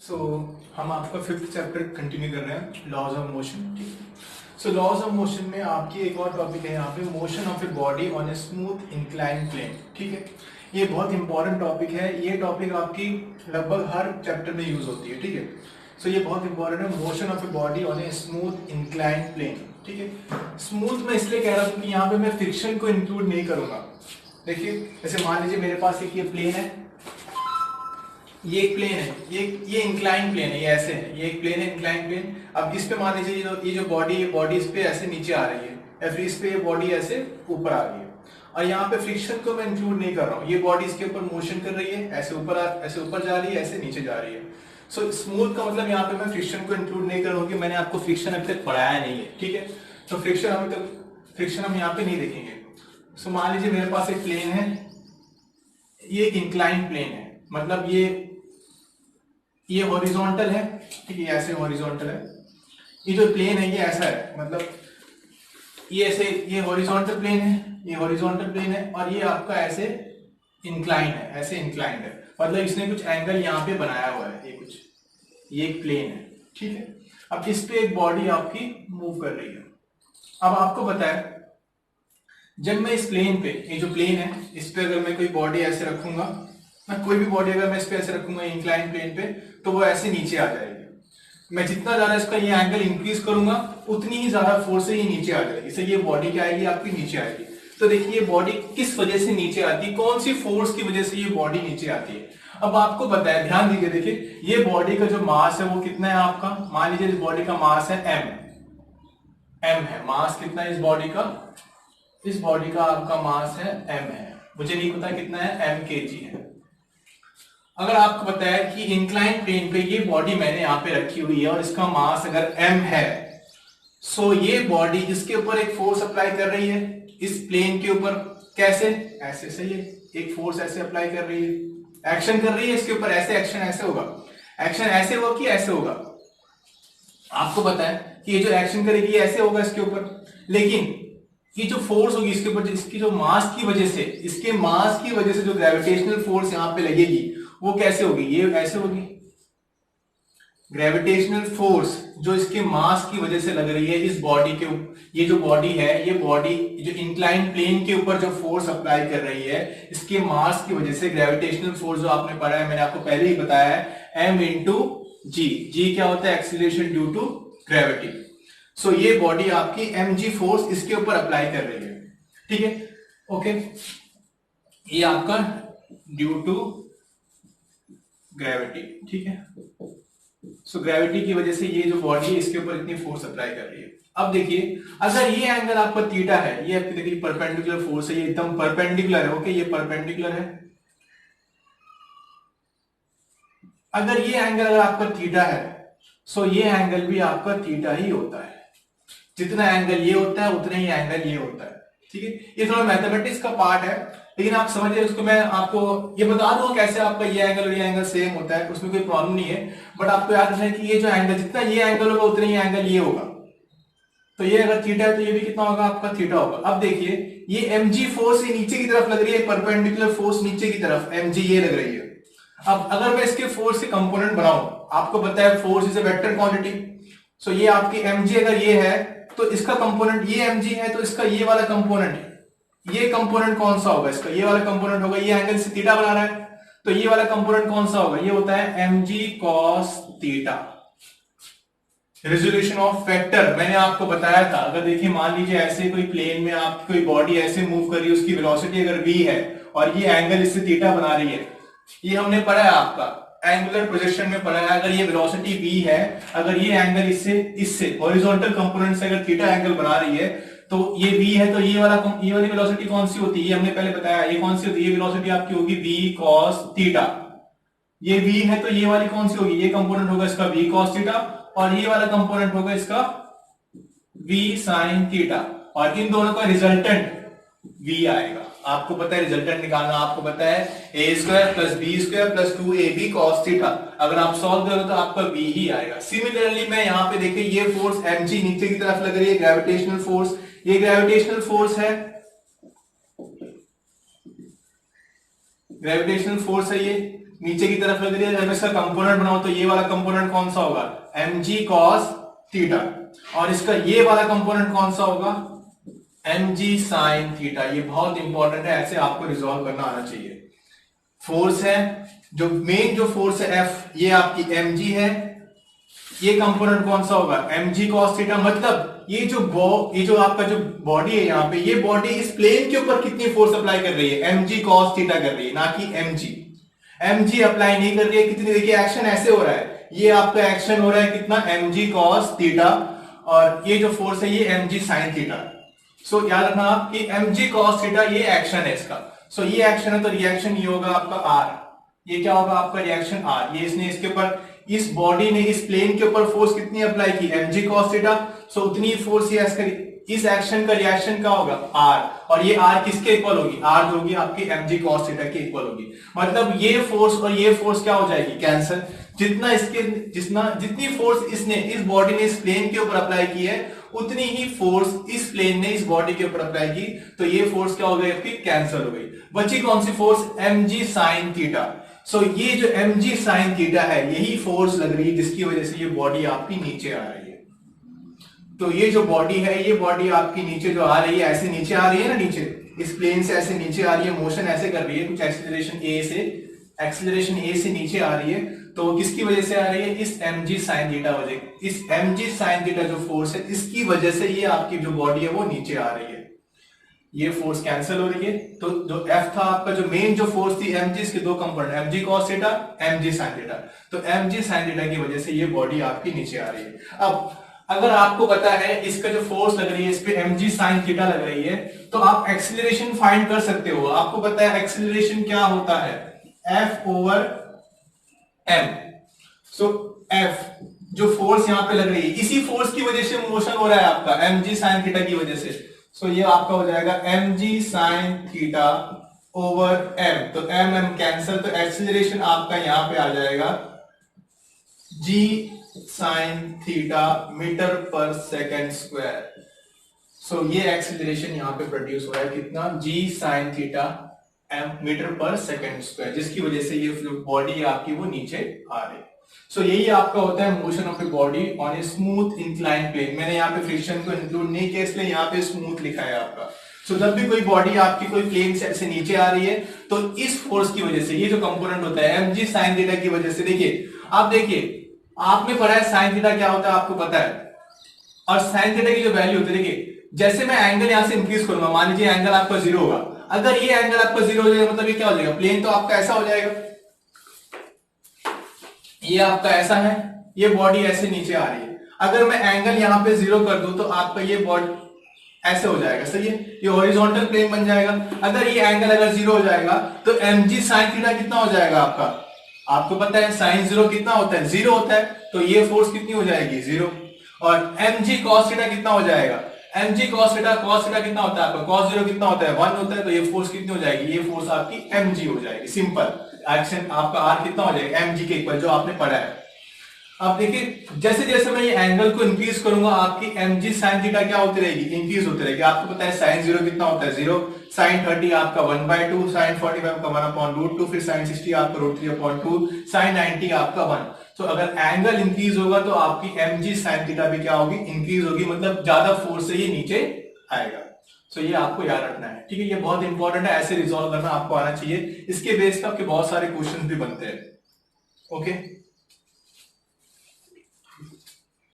सो हम आपका fifth chapter continue कर रहे हैं, लॉज ऑफ मोशन। ठीक है। सो लॉज ऑफ मोशन में आपकी एक और टॉपिक है यहाँ पे, motion of a body on a smooth incline plane. ठीक है, ये बहुत इंपॉर्टेंट टॉपिक है। ये टॉपिक आपकी लगभग हर चैप्टर में यूज होती है। ठीक है, सो ये बहुत इंपॉर्टेंट है, motion of a body on a smooth incline plane. ठीक है, स्मूथ मैं इसलिए कह रहा हूँ कि यहाँ पे मैं फ्रिक्शन को इंक्लूड नहीं करूंगा। देखिए, जैसे मान लीजिए मेरे पास एक ये प्लेन है, ये एक प्लेन है, ये इंक्लाइन प्लेन है, ये ऐसे है, ये एक प्लेन है इंक्लाइन प्लेन। अब इस पे मान लीजिए ये जो बॉडी इस पे ऐसे नीचे आ रही है, या फिर इस पे ये बॉडी ऐसे ऊपर आ रही है, और यहाँ पे फ्रिक्शन को मैं इंक्लूड नहीं कर रहा हूँ। ये बॉडी इसके ऊपर मोशन कर रही है, ऐसे ऊपर जा रही है, ऐसे नीचे जा रही है। सो स्मूथ का मतलब यहाँ पे मैं फ्रिक्शन को इंक्लूड नहीं कर रहा हूँ, कि मैंने आपको फ्रिक्शन अभी तक पढ़ाया नहीं है। ठीक है, तो फ्रिक्शन हम यहाँ पे नहीं देखेंगे। सो मान लीजिए मेरे पास एक प्लेन है, ये एक इंक्लाइन प्लेन है, मतलब ये हॉरिजॉन्टल है। ठीक है, ऐसे हॉरिजॉन्टल है। ये जो प्लेन है ये ऐसा है, मतलब ये ऐसे, ये हॉरिजॉन्टल प्लेन है, ये हॉरिजॉन्टल प्लेन है, और ये आपका ऐसे इंक्लाइन है, ऐसे इंक्लाइंड है, मतलब इसने कुछ एंगल यहाँ पे बनाया हुआ है। ये एक प्लेन है। ठीक है, अब इस पे एक बॉडी आपकी मूव कर रही है। अब आपको पता है, जब मैं इस प्लेन पे, ये जो प्लेन है, इस पे अगर मैं कोई बॉडी ऐसे रखूंगा, मैं कोई भी बॉडी अगर मैं इस पे ऐसे रखूंगा इंक्लाइन प्लेन पे, तो वो ऐसे नीचे आ जाएगी। मैं जितना ज्यादा इसका ये एंगल इंक्रीज करूंगा, उतनी ही ज्यादा फोर्स से ये नीचे आ जाएगी। इससे ये बॉडी क्या आएगी, आपकी नीचे आएगी। तो देखिए, ये बॉडी किस वजह से नीचे आती है, कौन सी फोर्स की वजह से ये बॉडी नीचे आती है। अब आपको पता है, ध्यान दीजिए, देखिए ये बॉडी का जो मास है वो कितना है आपका, मान लीजिए इस बॉडी का मास है एम है। मास कितना है इस बॉडी का, इस बॉडी का आपका मास है एम है। मुझे नहीं पता कितना है, एम केजी है। अगर आपको पता है कि इंक्लाइन प्लेन पे ये बॉडी मैंने यहाँ पे रखी हुई है और इसका मास अगर m है, सो ये बॉडी इसके ऊपर एक फोर्स अप्लाई कर रही है, इस प्लेन के ऊपर। कैसे, ऐसे, सही है, एक फोर्स ऐसे अप्लाई कर रही है, एक्शन कर रही है इसके ऊपर, ऐसे एक्शन ऐसे होगा, एक्शन ऐसे होगा कि ऐसे होगा। आपको पता है कि ये जो एक्शन करेगी ऐसे होगा इसके ऊपर, लेकिन ये जो फोर्स होगी इसके ऊपर, इसकी जो मास की वजह से, इसके मास की वजह से जो ग्रेविटेशनल फोर्स यहाँ पे लगेगी, वो कैसे होगी, ये ऐसे होगी। ग्रेविटेशनल फोर्स जो इसके मास की वजह से लग रही है इस बॉडी के, ये जो बॉडी है, ये बॉडी जो इंक्लाइन प्लेन के ऊपर जो फोर्स अप्लाई कर रही है, इसके मास की वजह से ग्रेविटेशनल फोर्स जो आपने पढ़ा है, मैंने आपको पहले ही बताया है, m इंटू जी क्या होता है, एक्सीलरेशन ड्यू टू ग्रेविटी। सो ये बॉडी आपकी mg फोर्स इसके ऊपर अप्लाई कर रही है। ठीक है, ओके, ये आपका ड्यू टू ग्रेविटी। ठीक है, सो ग्रेविटी की वजह से ये जो बॉडी है इसके ऊपर इतनी फोर्स अप्लाई कर रही है। अब देखिए, अगर ये एंगल आपका थीटा है, ये आपकी देखिए परपेंडिकुलर फोर्स है, ये एकदम परपेंडिकुलर है। ओके, ये परपेंडिकुलर है। अगर ये एंगल अगर आपका थीटा है, सो ये एंगल भी आपका थीटा ही होता है। जितना एंगल ये होता है उतना ही एंगल ये होता है। ठीक है, ये थोड़ा मैथमेटिक्स का पार्ट है, लेकिन आप समझिए उसको, मैं आपको ये बता दूंगा कैसे आपका ये एंगल और ये एंगल सेम होता है, उसमें कोई प्रॉब्लम नहीं है। बट आपको याद रखना है कि ये जो एंगल, जितना ये एंगल होगा उतना ही एंगल ये होगा। तो ये अगर थीटा है तो ये भी कितना होगा, आपका थीटा होगा। अब देखिए, ये mg फोर्स ये नीचे की तरफ लग रही है, परपेंडिकुलर फोर्स नीचे की तरफ mg ये लग रही है। अब अगर मैं इसके फोर्स के कंपोनेंट बनाऊं, आपको पता है force is a vector quantity. So ये आपकी mg अगर ये है, तो इसका कंपोनेंट ये mg है, तो इसका ये वाला कंपोनेंट, ये कंपोनेंट कौन सा होगा, इसका ये वाला कंपोनेंट होगा। ये एंगल से थीटा बना रहा है, तो ये वाला कंपोनेंट कौन सा होगा, ये होता है mg cos theta. Resolution of vector मैंने आपको बताया था। अगर देखिए, मान लीजिए ऐसे कोई प्लेन में आपकी कोई बॉडी ऐसे मूव कर रही है, उसकी वेलोसिटी अगर v है और ये एंगल इससे थीटा बना रही है, ये हमने पढ़ा है, आपका एंगुलर प्रोजेक्शन में पढ़ा है। अगर ये वेलोसिटी v है, अगर ये एंगल इससे हॉरिजॉन्टल कंपोनेंट से अगर थीटा एंगल बना रही है, तो ये v है, तो ये वाली वेलोसिटी कौन सी होती है, ये हमने पहले बताया, ये कौन सी होती है, ये वेलोसिटी आपकी होगी v cos थीटा। ये v है तो ये वाली कौन सी होगी, ये कंपोनेंट होगा इसका v cos थीटा, और ये वाला कंपोनेंट होगा इसका v sin थीटा, और इन दोनों का रिजल्टेंट v आएगा। आपको पता है रिजल्टेंट निकालना, आपको पता है a² + b² + 2ab cos theta. अगर आप सॉल्व करोगे तो आपका v ही आएगा। सिमिलरली मैं यहाँ पे देखिए, ये फोर्स mg नीचे की तरफ लग रही है, ग्रेविटेशनल फोर्स, ये ग्रेविटेशनल फोर्स है, ग्रेविटेशनल फोर्स है ये। नीचे की तरफ लग रही है, जब इसका कंपोनेंट बनाओ तो ये वाला कंपोनेंट कौन सा होगा, mg cos थीटा, और इसका ये वाला कंपोनेंट कौन सा होगा, mg sin थीटा। ये बहुत इंपॉर्टेंट है, ऐसे आपको रिजॉल्व करना आना चाहिए। फोर्स है, जो मेन जो फोर्स है F, ये आपकी mg है, ये कंपोनेंट कौन सा होगा, mg cos थीटा। मतलब ये जो आपका जो बॉडी है यहाँ पे, ये बॉडी इस प्लेन के ऊपर कितनी फोर्स अप्लाई कर रही है, mg cos थीटा कर रही है, ना कि mg अप्लाई नहीं कर रही है। कितनी, देखिए एक्शन ऐसे हो रहा है, ये आपका एक्शन हो रहा है कितना, mg cos थीटा, और ये जो फोर्स है ये mg sin थीटा। सो याद रखना आप कि mg cos थीटा ये एक्शन है इसका। सो ये एक्शन है, तो रिएक्शन ये होगा आपका r। ये क्या होगा आपका रिएक्शन r। ये इसने इसके ऊपर, इस बॉडी ने इस प्लेन के ऊपर फोर्स कितनी अप्लाई की, mg cos थीटा। सो उतनी फोर्स ये इस एक्शन का रिएक्शन क्या होगा, r, और ये r किसके इक्वल होगी, r जो होगी आपकी mg cos थीटा के इक्वल होगी। मतलब ये फोर्स और ये फोर्स क्या हो जाएगी, कैंसिल। जितनी फोर्स इसने इस बॉडी ने इस प्लेन के ऊपर अप्लाई की है, उतनी ही फोर्स इस प्लेन ने इस बॉडी के ऊपर अप्लाई की, तो ये फोर्स क्या हो गई आपकी, कैंसिल हो गई। बची कौन सी फोर्स, mg sin थीटा। सो ये जो mg sin थीटा है, यही फोर्स लग रही है जिसकी वजह से ये बॉडी आपकी नीचे आ रही है। तो ये जो बॉडी है, ये बॉडी आपकी नीचे जो आ रही है, ऐसे नीचे आ रही है ना, नीचे इस प्लेन से ऐसे नीचे आ रही है, मोशन ऐसे कर रही है, कुछ एक्सीलरेशन ए से नीचे आ रही है। तो किसकी वजह से आ रही है, इस mg sin थीटा वजह, इस mg sin थीटा जो फोर्स है, इसकी वजह से ये आपकी जो बॉडी है वो नीचे आ रही है। ये फोर्स कैंसिल हो रही है। तो जो F था आपका, जो मेन जो फोर्स थी mg, इसके दो component, mg cos theta, mg sin theta. तो mg sin थीटा की वजह से ये बॉडी आपकी नीचे आ रही है। अब अगर आपको पता है इसका जो फोर्स लग रही है, इस पे mg sin थीटा लग रही है, तो आप एक्सीलरेशन फाइंड कर सकते हो। आपको पता है एक्सीलरेशन क्या होता है, F ओवर m। सो F जो फोर्स यहां पे लग रही है, इसी फोर्स की वजह से मोशन हो रहा है आपका, mg sin थीटा की वजह से। सो ये आपका हो जाएगा mg sin theta over m। तो m कैंसिल, तो एक्सीलरेशन आपका यहां पे आ जाएगा g sin थीटा मीटर पर सेकंड स्क्वायर। सो ये एक्सीलरेशन यहां पे प्रोड्यूस हो रहा है कितना, g sin थीटा मीटर पर सेकंड स्क्वायर, जिसकी वजह से ये बॉडी आपकी वो नीचे आ रही है। सो यही आपका होता है motion of a body on a smooth incline plane. मैंने यहाँ पे फ्रिक्शन को इंक्लूड नहीं किया, इसलिए यहाँ पे स्मूथ लिखा है आपका। सो जब भी कोई बॉडी आपकी कोई प्लेन से नीचे आ रही है, तो इस फोर्स की वजह से ये जो कंपोनेंट होता है mg sin थीटा की वजह से, देखिए आप देखिए, आपने पढ़ा है साइन थीटा क्या होता है, आपको पता है। और साइन थीटा की जो वैल्यू होती है, देखिए जैसे मैं एंगल यहां से इंक्रीज करूंगा, मान लीजिए एंगल आपका 0 होगा, अगर ये एंगल आपका 0 हो जाएगा, मतलब ये क्या हो जाएगा, प्लेन तो आपका ऐसा हो जाएगा, ये आपका ऐसा है, ये बॉडी ऐसे नीचे आ रही है। अगर मैं एंगल यहां पे 0 कर दूं, तो आपका ये बॉडी ऐसे हो जाएगा, सही है, ये हॉरिजॉन्टल प्लेन बन जाएगा। अगर ये एंगल अगर 0 हो जाएगा, तो mg sin थीटा कितना हो जाएगा आपका, आपको पता है sin 0 कितना होता है, 0 होता है, तो ये फोर्स कितनी हो जाएगी, 0। और mg cos थीटा कितना हो जाएगा, mg cos थीटा कितना होता है आपका, cos 0 कितना होता है, 1 होता है, तो ये फोर्स कितनी हो जाएगी, ये फोर्स आपकी mg हो जाएगी। सिंपल एक्शन आपका r कितना हो जाएगा, mg के इक्वल, जो आपने पढ़ा है। अब देखिए जैसे जैसे मैं ये एंगल को इंक्रीज करूंगा, आपकी mg sin थीटा क्या होती रहेगी, इंक्रीज होती रहेगी। आपको पता है sin 0 कितना होता है, 0, sin 30 आपका 1/2, sin 45 का 1/√2, फिर sin 60 आपका √3/2, sin 90 आपका 1। तो अगर एंगल इंक्रीज होगा, तो आपकी mg sin थीटा भी क्या होगी, इंक्रीज होगी, मतलब ज्यादा फोर्स से ये नीचे आएगा। तो ये आपको याद रखना है, ठीक है, ये बहुत इंपॉर्टेंट है, ऐसे रिजॉल्व करना आपको आना चाहिए। इसके बेस पे आपके बहुत सारे क्वेश्चन भी बनते हैं। ओके।